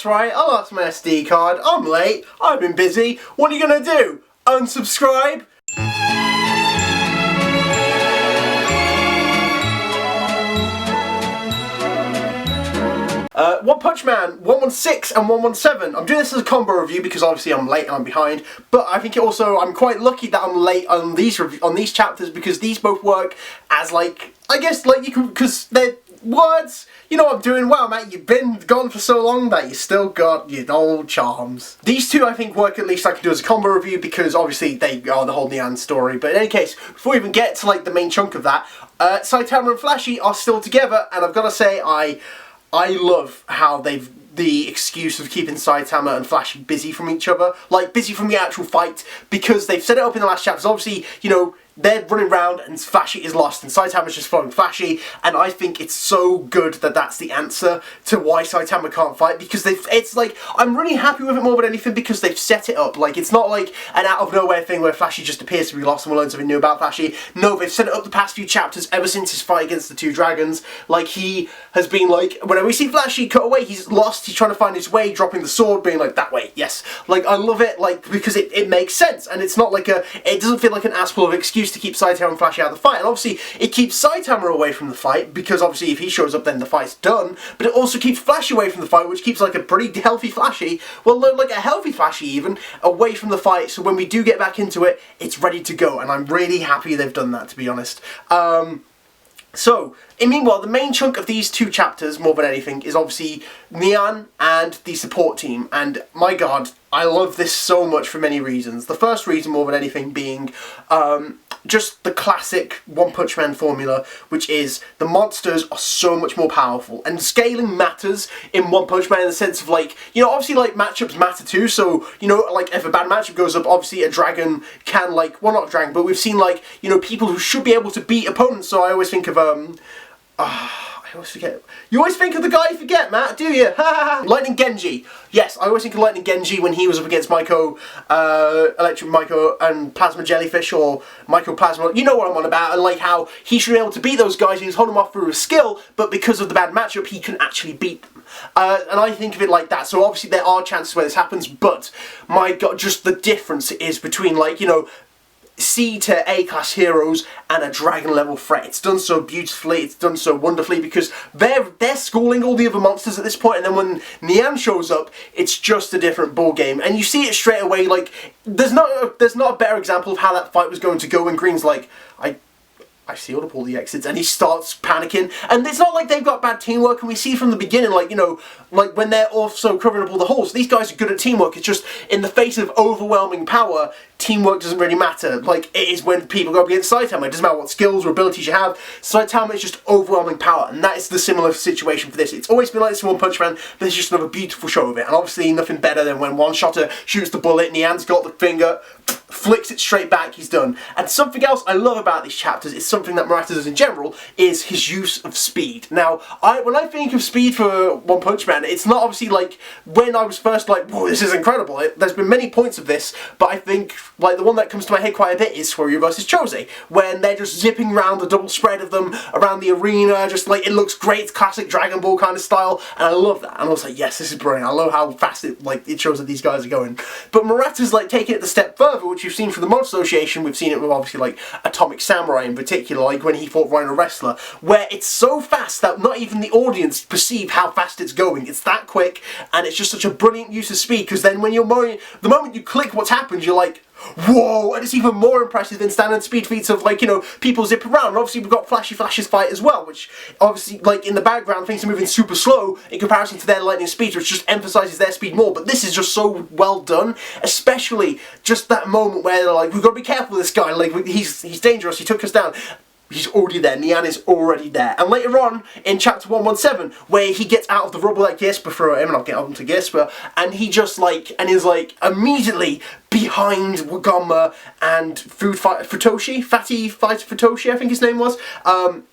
That's right, I lost my SD card. I'm late. I've been busy. What are you gonna do? Unsubscribe? One Punch Man 116 and 117. I'm doing this as a combo review because obviously I'm late and I'm behind, but I think I'm quite lucky that I'm late on these chapters because these both work as because they're words. You know what I'm doing? Wow, Matt, you've been gone for so long that you still got your old charms. These two I think work at least I can do as a combo review because obviously they are the whole Nyan story. But in any case, before we even get to the main chunk of that, Saitama and Flashy are still together, and I've got to say I love how the excuse of keeping Saitama and Flashy busy from each other, busy from the actual fight, because they've set it up in the last chapters. Obviously, they're running around and Flashy is lost and Saitama's just following Flashy, and I think it's so good that that's the answer to why Saitama can't fight, because I'm really happy with it more than anything because they've set it up. It's not like an out of nowhere thing where Flashy just appears to be lost and we'll learn something new about Flashy. No, they've set it up the past few chapters ever since his fight against the two dragons. He has been whenever we see Flashy cut away, he's lost, he's trying to find his way, dropping the sword, being that way, yes. I love it, because it makes sense, and it's not it doesn't feel like an ass full of excuse to keep Saitama and Flashy out of the fight. And obviously it keeps Saitama away from the fight because obviously if he shows up then the fight's done, but it also keeps Flashy away from the fight, which keeps a pretty healthy Flashy, a healthy Flashy even, away from the fight, so when we do get back into it, it's ready to go, and I'm really happy they've done that, to be honest. Meanwhile, the main chunk of these two chapters, more than anything, is obviously Nyan and the support team, and my god, I love this so much for many reasons. The first reason, more than anything, being just the classic One Punch Man formula, which is the monsters are so much more powerful, and scaling matters in One Punch Man in the sense of obviously matchups matter too, so if a bad matchup goes up, obviously a dragon can well, not a dragon, but we've seen people who should be able to beat opponents, so I always think of I always forget. You always think of the guy you forget, Matt, do you? Lightning Genji. Yes, I always think of Lightning Genji when he was up against Maiko, Electric Maiko and Plasma Jellyfish, or Maiko Plasma. You know what I'm on about, and how he should be able to beat those guys and he's holding them off through his skill, but because of the bad matchup, he can actually beat them. And I think of it like that. So obviously there are chances where this happens, but my god, just the difference is between C to A class heroes and a dragon level threat. It's done so beautifully, it's done so wonderfully, because they're schooling all the other monsters at this point, and then when Nyan shows up, it's just a different ball game, and you see it straight away. There's not a better example of how that fight was going to go when Green's I sealed up all the exits, and he starts panicking, and it's not like they've got bad teamwork, and we see from the beginning, when they're also covering up all the holes, these guys are good at teamwork. It's just, in the face of overwhelming power, teamwork doesn't really matter. It is when people go up against Saitama, it doesn't matter what skills or abilities you have, Saitama is just overwhelming power, and that is the similar situation for this. It's always been like this in One Punch Man, but it's just another beautiful show of it, and obviously nothing better than when one-shotter shoots the bullet, Nyan's got the finger, flicks it straight back, he's done. And something else I love about these chapters is something that Murata does in general, is his use of speed. Now, when I think of speed for One Punch Man, it's not obviously when I was first whoa, this is incredible. There's been many points of this, but I think the one that comes to my head quite a bit is Soryu versus Chose, when they're just zipping around, the double spread of them around the arena, just it looks great, classic Dragon Ball kind of style, and I love that. And I was yes, this is brilliant. I love how fast it shows that these guys are going. But Murata's taking it the step further, which you've seen from the Mod Association. We've seen it with obviously Atomic Samurai in particular, when he fought Rhino Wrestler, where it's so fast that not even the audience perceive how fast it's going. It's that quick, and it's just such a brilliant use of speed, because then when the moment you click what's happened, you're whoa, and it's even more impressive than standard speed feats of people zip around. And obviously we've got Flash's fight as well, which obviously in the background things are moving super slow in comparison to their lightning speed, which just emphasises their speed more. But this is just so well done, especially just that moment where they're we've got to be careful with this guy, he's dangerous, he took us down. He's already there, Nyan is already there. And later on, in chapter 117, where he gets out of the rubble that Gispa threw at him, and I'll get on to Gispa, and he just and is immediately behind Wagama and Fatty Fighter Futoshi, I think his name was.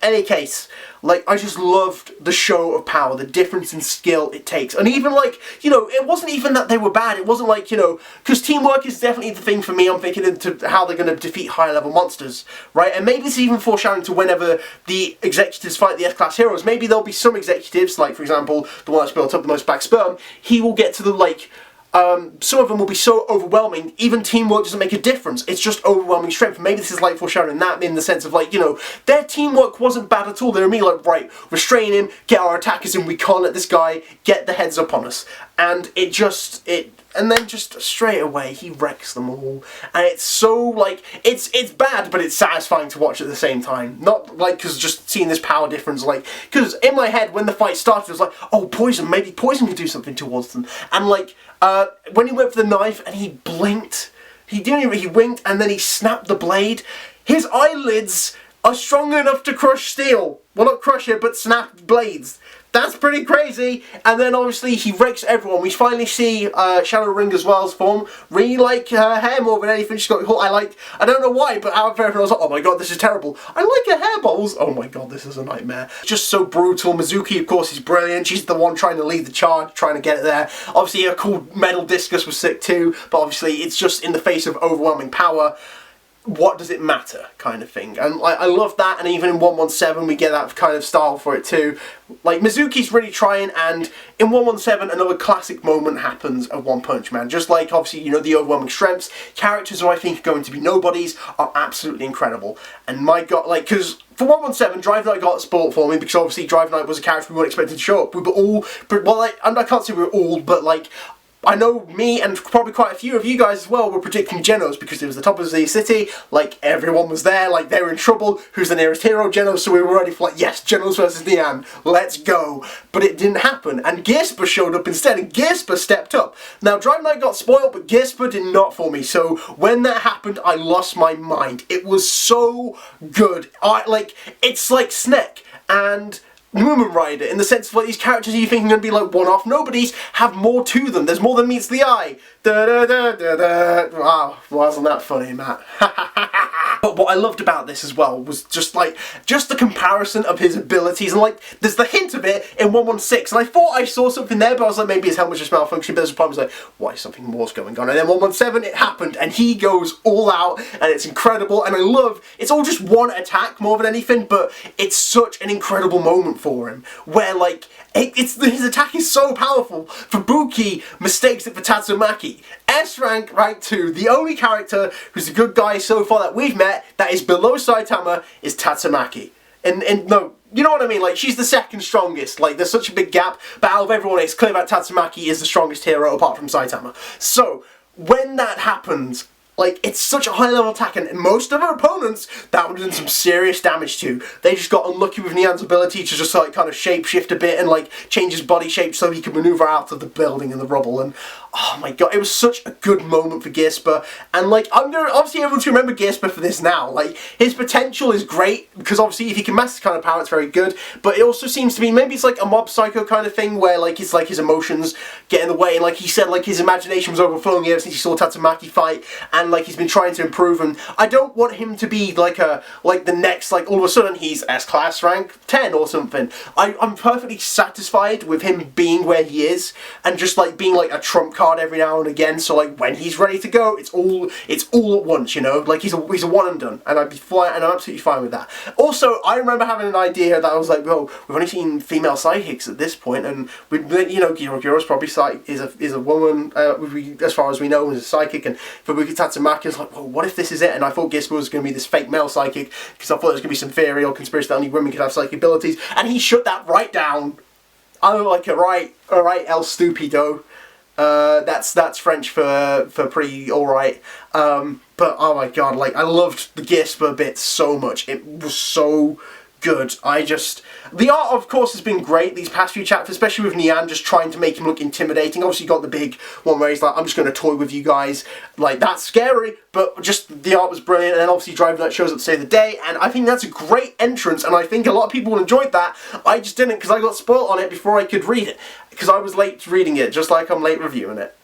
Any case, like, I just loved the show of power, the difference in skill it takes. And even, like, you know, it wasn't even that they were bad. It wasn't like, you know, because teamwork is definitely the thing for me. I'm thinking into how they're going to defeat higher level monsters, right? And maybe it's even foreshadowing to whenever the executives fight the S-class heroes. Maybe there'll be some executives, like, for example, the one that's built up the most black sperm, he will get to the, like, some of them will be so overwhelming, even teamwork doesn't make a difference. It's just overwhelming strength. Maybe this is like foreshadowing that in the sense of, like, you know, their teamwork wasn't bad at all. They were me like, right, restrain him, get our attackers in, we can't let this guy get the heads up on us. And and then just straight away he wrecks them all, and it's so, like, it's bad, but it's satisfying to watch at the same time. Not like, because just seeing this power difference, like, because in my head when the fight started it was like, oh, poison, maybe poison could do something towards them. And like when he went for the knife and he blinked, he winked and then he snapped the blade. His eyelids are strong enough to crush steel. Well, not crush it, but snap blades. That's pretty crazy. And then obviously he wrecks everyone. We finally see Shadow Ring as well as form. Really like her hair more than anything. She's got, I don't know why, but out of everything I was like, oh my god, this is terrible. I like her hair balls. Oh my god, this is a nightmare. Just so brutal. Mizuki, of course, is brilliant. She's the one trying to lead the charge, trying to get it there. Obviously her cool metal discus was sick too, but obviously it's just in the face of overwhelming power. What does it matter kind of thing. And I love that, and even in 117 we get that kind of style for it too. Like, Mizuki's really trying, and in 117 another classic moment happens at One Punch Man. Just like, obviously, you know, the overwhelming strengths, characters who I think are going to be nobodies are absolutely incredible. And my god, like, because for 117, Drive Knight got spoiled for me, because obviously Drive Knight was a character we weren't expected to show up. We were all, well, like, and I can't say we were all, but like, I know me and probably quite a few of you guys as well were predicting Genos because it was the top of the city, like everyone was there, like they were in trouble, who's the nearest hero, Genos, so we were ready for like, yes, Genos versus Nian, let's go. But it didn't happen, and Gearspa showed up instead, and Gearspa stepped up. Now, Drive Knight got spoiled, but Gearspa did not for me, so when that happened, I lost my mind. It was so good. It's like Snek and Moomin Rider, in the sense of, like, these characters you think are going to be like one-off nobodies have more to them. There's more than meets the eye. Da da da da da. Wow, wasn't that funny, Matt? But what I loved about this as well was just the comparison of his abilities, and like there's the hint of it in 116, and I thought I saw something there, but I was like, maybe his helmet just malfunctioned, but there's a problem. I was like, why, something more's going on? And then 117, it happened, and he goes all out, and it's incredible, and I love, it's all just one attack more than anything, but it's such an incredible moment for him, where like, his attack is so powerful. Fubuki mistakes it for Tatsumaki. S-rank, rank 2, the only character who's a good guy so far that we've met that is below Saitama is Tatsumaki. And no, you know what I mean? Like, she's the second strongest. Like, there's such a big gap, but out of everyone, it's clear that Tatsumaki is the strongest hero apart from Saitama. So, when that happens, like, it's such a high level attack, and most of her opponents, that would have done some serious damage to. They just got unlucky with Nian's ability to just, like, kind of shape-shift a bit and, like, change his body shape so he could maneuver out of the building and the rubble, and oh my god, it was such a good moment for Gearspa, and, like, I'm gonna, obviously everyone's gonna remember Gearspa for this now. Like, his potential is great, because obviously if he can master kind of power, it's very good, but it also seems to be, maybe it's like a Mob Psycho kind of thing, where, like, it's like his emotions get in the way, and like he said, like, his imagination was overflowing ever since he saw Tatsumaki fight, and like, he's been trying to improve, and I don't want him to be like the next, like, all of a sudden he's S-class rank 10 or something. I'm perfectly satisfied with him being where he is, and just like being like a trump card every now and again, so like when he's ready to go, it's all at once, you know, like he's a one and done, and I'd be fine, and I'm absolutely fine with that. Also, I remember having an idea that I was like, well, we've only seen female psychics at this point, and we, you know, Gyro's probably is a woman, as far as we know, is a psychic, and Fubuki Tatsumaki is like, well, what if this is it? And I thought Gearspa was going to be this fake male psychic, because I thought there was going to be some theory or conspiracy that only women could have psychic abilities, and he shut that right down. I'm like, alright, El Stupido. That's French for pretty alright. But oh my god, like, I loved the Gearspa bit so much. It was so good. The art, of course, has been great these past few chapters, especially with Nian just trying to make him look intimidating. Obviously, you got the big one where he's like, I'm just going to toy with you guys. Like, that's scary, but just the art was brilliant. And then obviously Drive Knight shows up to save the day, and I think that's a great entrance, and I think a lot of people enjoyed that. I just didn't, because I got spoiled on it before I could read it, because I was late reading it, just like I'm late reviewing it.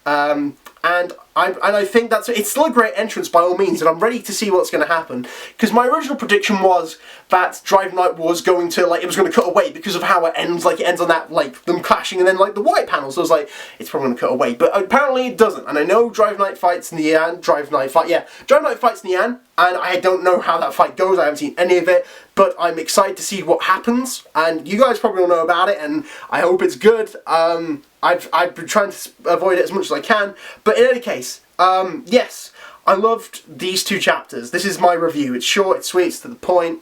and I think it's still a great entrance by all means, and I'm ready to see what's going to happen. Because my original prediction was that Drive Night was going to, like, it was going to cut away because of how it ends. Like, it ends on that, like, them clashing and then, like, the white panel. So I was like, it's probably going to cut away. But apparently it doesn't. And I know Drive Night fights Nian. Drive Night fights Nian. And I don't know how that fight goes. I haven't seen any of it. But I'm excited to see what happens. And you guys probably all know about it. And I hope it's good. I've been trying to avoid it as much as I can. But in any case, yes, I loved these 2 chapters. This is my review. It's short, it's sweet, it's to the point.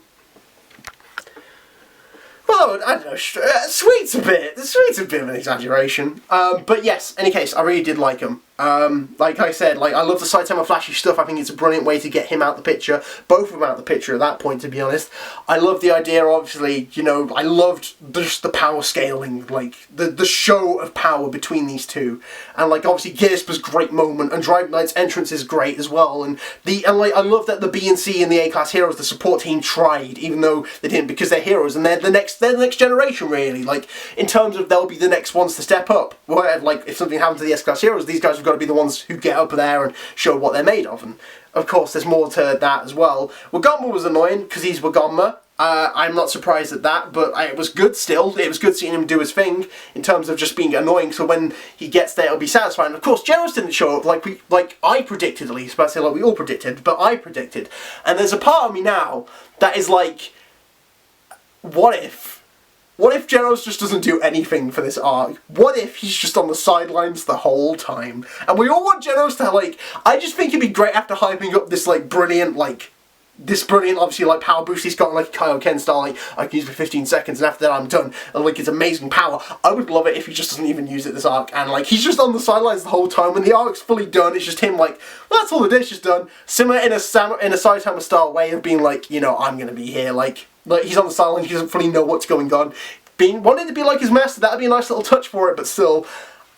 Well, I don't know, sweet's a bit of an exaggeration. But yes, in any case, I really did like them. Like I said, like, I love the Saitama flashy stuff. I think it's a brilliant way to get him out the picture, both of them out the picture at that point, to be honest. I love the idea, obviously, you know, I loved just the power scaling, like, the show of power between these two. And, like, obviously, Gispa's great moment, and Drive Knight's entrance is great as well. And like, I love that the B and C and the A-class heroes, the support team, tried, even though they didn't, because they're heroes, and they're the next generation, really. Like, in terms of they'll be the next ones to step up. Where, like, if something happens to the S-class heroes, these guys have got to be the ones who get up there and show what they're made of. And of course there's more to that as well. Wagamma was annoying because he's Wagamma. I'm not surprised at that, but it was good still. It was good seeing him do his thing in terms of just being annoying, so when he gets there it'll be satisfying. Of course Genos didn't show up like I predicted, at least, but I say like we all predicted, but I predicted. And there's a part of me now that is like, what if Genos just doesn't do anything for this arc? What if he's just on the sidelines the whole time? And we all want Genos to, like, I just think it'd be great after hyping up this, like, brilliant, obviously, like, power boost he's got, like, Kaioken style, like, I can use it for 15 seconds and after that I'm done. And, like, it's amazing power. I would love it if he just doesn't even use it this arc. And, like, he's just on the sidelines the whole time. When the arc's fully done, it's just him, like, well, that's all the dish is done. Similar in a Saitama style way of being like, you know, I'm gonna be here, like he's on the sideline, he doesn't fully know what's going on. Wanting to be like his master, that'd be a nice little touch for it, but still,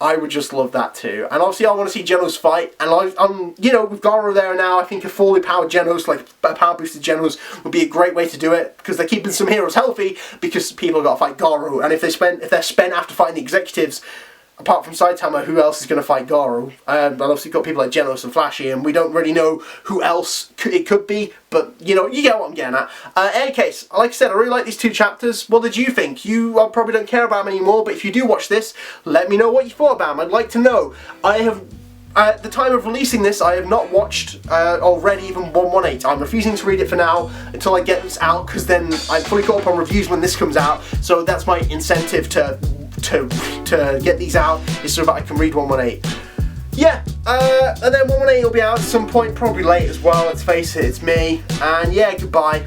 I would just love that too. And obviously I want to see Genos fight, and you know, with Garo there now, I think a fully powered Genos, like a power boosted Genos, would be a great way to do it, because they're keeping some heroes healthy, because people got to fight Garo, and if they're spent after fighting the executives, apart from Saitama, who else is going to fight Garo? And obviously you've got people like Genos and Flashy, and we don't really know who else it could be, but, you know, you get what I'm getting at. In any case, like I said, I really like these 2 chapters. What did you think? You probably don't care about them anymore, but if you do watch this, let me know what you thought about them. I'd like to know. I have, at the time of releasing this, I have not watched already even 118. I'm refusing to read it for now until I get this out, because then I'm fully caught up on reviews when this comes out, so that's my incentive to get these out, is so that I can read 118. Yeah, and then 118 will be out at some point, probably late as well, let's face it, it's me. And yeah, goodbye.